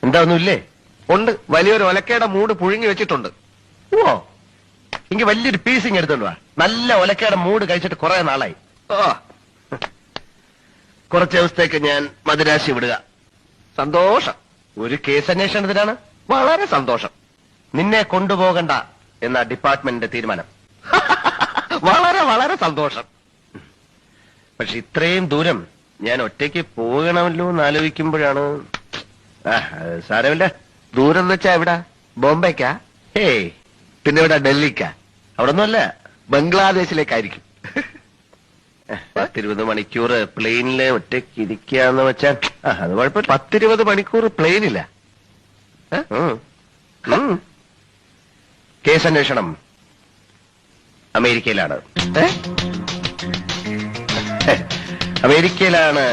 എന്താ ഒന്നുമില്ലേ? ഉണ്ട്, വലിയൊരു ഒലക്കയുടെ മൂട് പുഴുങ്ങി വെച്ചിട്ടുണ്ട്. ഓ, എനിക്ക് വലിയൊരു പീസിങ് എടുത്തോണ്ട് വാ. നല്ല ഒലക്കയുടെ മൂട് കഴിച്ചിട്ട് കുറെ നാളായി. ഓ, കുറച്ച് ദിവസത്തേക്ക് ഞാൻ മദിരാശി വിടുക. സന്തോഷം. ഒരു കേസ് അന്വേഷണത്തിനാണ്. വളരെ സന്തോഷം. നിന്നെ കൊണ്ടുപോകണ്ട എന്ന ഡിപ്പാർട്ട്മെന്റിന്റെ തീരുമാനം. വളരെ വളരെ സന്തോഷം. പക്ഷെ ഇത്രയും ദൂരം ഞാൻ ഒറ്റയ്ക്ക് പോകണമല്ലോ എന്ന് ആലോചിക്കുമ്പോഴാണ്. സാരമില്ല. ദൂരം എന്ന് വെച്ചാ എവിടാ? ബോംബെക്കാ? ഏയ്, പിന്നെ ഇവിടെ ഡൽഹിക്കാ? അവിടെ ഒന്നുമല്ല, ബംഗ്ലാദേശിലേക്കായിരിക്കും. 10-20 മണിക്കൂർ പ്ലെയിനില് ഒറ്റയ്ക്ക് ഇരിക്കാന്ന് വെച്ചാൽ അത് കുഴപ്പമില്ല. 10-20 മണിക്കൂർ പ്ലെയിനില്ല. കേസ് അന്വേഷണം അമേരിക്കയിലാണ്. അമേരിക്കയിലാണ്.